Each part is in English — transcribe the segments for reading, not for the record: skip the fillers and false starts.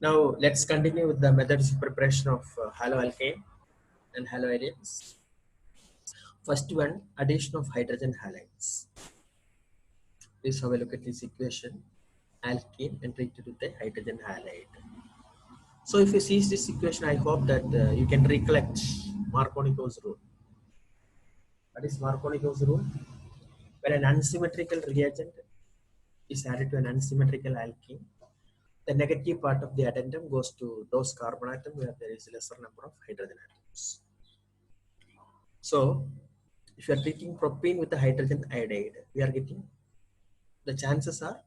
Now let's continue with the methods of preparation of haloalkane and haloarenes. First one, addition of hydrogen halides. Please have a look at this equation. Alkane and treated with a hydrogen halide. So if you see this equation, I hope that you can recollect Marconico's rule. What is Marconico's rule? When an unsymmetrical reagent is added to an unsymmetrical alkene, the negative part of the addendum goes to those carbon atoms where there is lesser number of hydrogen atoms. So if you are treating propane with the hydrogen iodide, we are getting the chances are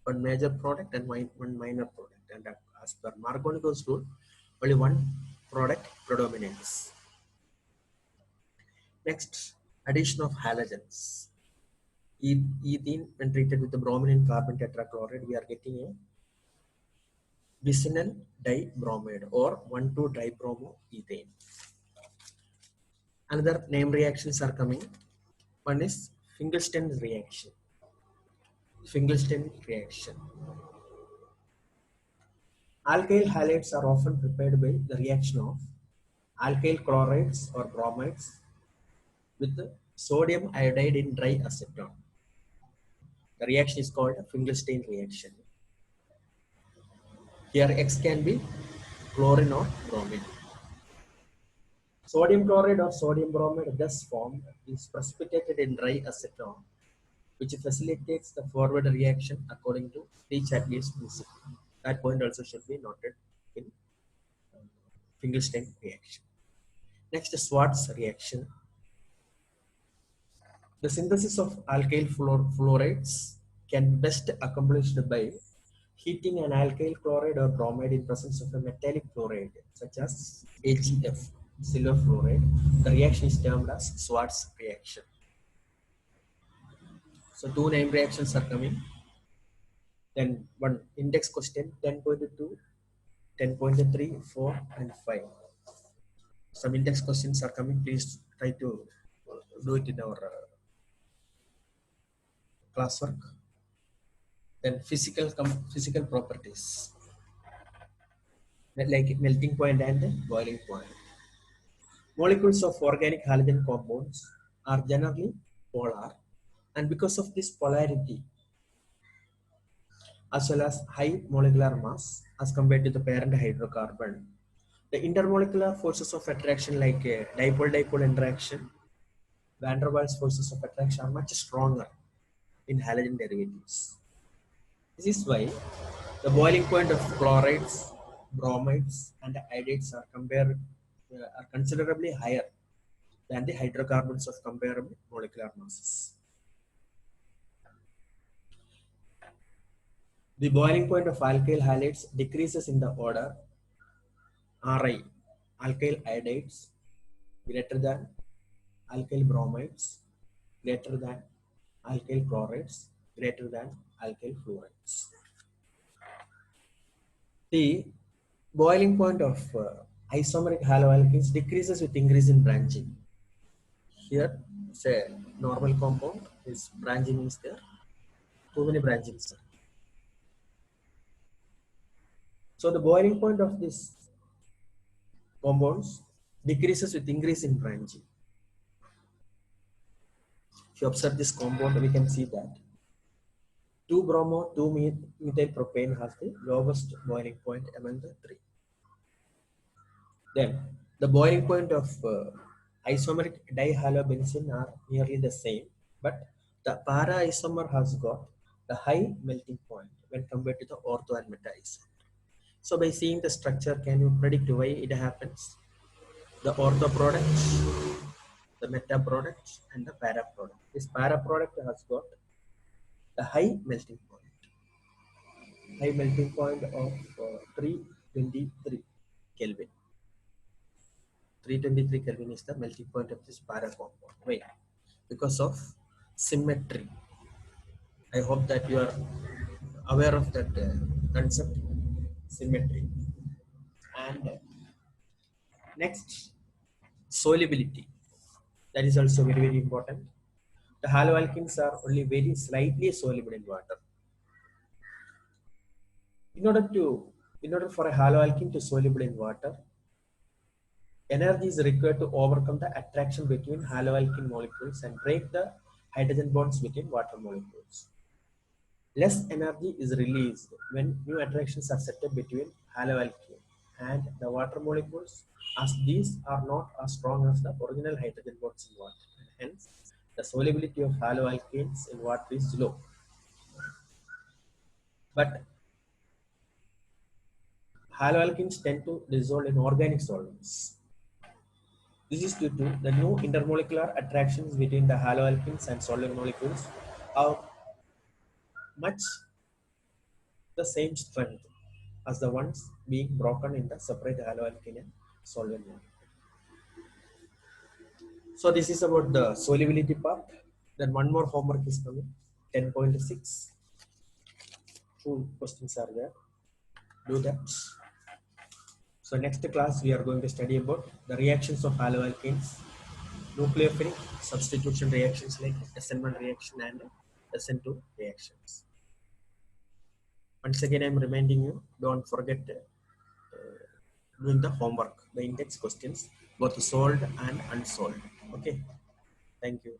one major product and one minor product. And as per Marconico's rule, only one product predominates. Next, addition of halogens. Ethene, when treated with the bromine and carbon tetrachloride, we are getting a vicinal dibromide or 1,2-dibromoethane. Another name reactions are coming. One is Finkelstein reaction. Finkelstein reaction. Alkyl halides are often prepared by the reaction of alkyl chlorides or bromides with sodium iodide in dry acetone. The reaction is called a Finkelstein reaction. Here X can be chlorine or bromine. Sodium chloride or sodium bromide thus formed is precipitated in dry acetone, which facilitates the forward reaction according to T-Chatwier's principle. That point also should be noted in Finkelstein reaction. Next, Schwartz reaction. The synthesis of alkyl fluorides can be best accomplished by heating an alkyl chloride or bromide in presence of a metallic fluoride such as AgF, silver fluoride. The reaction is termed as Schwartz reaction. So two name reactions are coming. Then one index question 10.2, 10.3, 4 and 5. Some index questions are coming. Please try to do it in our classwork. Then physical properties like melting point and boiling point. Molecules of organic halogen compounds are generally polar, and because of this polarity as well as high molecular mass as compared to the parent hydrocarbon, the intermolecular forces of attraction like dipole-dipole interaction, van der Waals forces of attraction are much stronger in halogen derivatives. This is why the boiling point of chlorides, bromides, and iodides are considerably higher than the hydrocarbons of comparable molecular masses. The boiling point of alkyl halides decreases in the order Ri, alkyl iodides greater than alkyl bromides greater than alkyl chlorides greater than alkyl fluorides. The boiling point of isomeric haloalkanes decreases with increase in branching. Here, say normal compound is branching is there. Too many branchings. So the boiling point of this compounds decreases with increase in branching. If you observe this compound, we can see that 2-bromo-2-methyl propane has the lowest boiling point among the three. Then the boiling point of isomeric dihalobenzene are nearly the same, but the para isomer has got the high melting point when compared to the ortho and meta isomer. So by seeing the structure, can you predict why it happens? The ortho product, the meta product, and the para product. This para product has got the high melting point. High melting point of 323 Kelvin. 323 Kelvin is the melting point of this para compound. Why? Because of symmetry. I hope that you are aware of that concept, symmetry. And next, solubility. That is also very, very important. The haloalkanes are only very slightly soluble in water. In order to In order for a haloalkene to soluble in water, energy is required to overcome the attraction between haloalkene molecules and break the hydrogen bonds between water molecules. Less energy is released when new attractions are set up between haloalkene and the water molecules, as these are not as strong as the original hydrogen bonds in water. Hence, the solubility of haloalkanes in water is low. But haloalkenes tend to dissolve in organic solvents. This is due to the new intermolecular attractions between the haloalkenes and solvent molecules have much the same strength as the ones being broken in the separate haloalkene and solvent molecule. So this is about the solubility part. Then one more homework is coming. 10.6. Two questions are there. Do that. So next class we are going to study about the reactions of haloalkanes, nucleophilic substitution reactions like SN1 reaction and SN2 reactions. Once again, I am reminding you, don't forget doing the homework, the index questions, both solved and unsolved. Okay, thank you.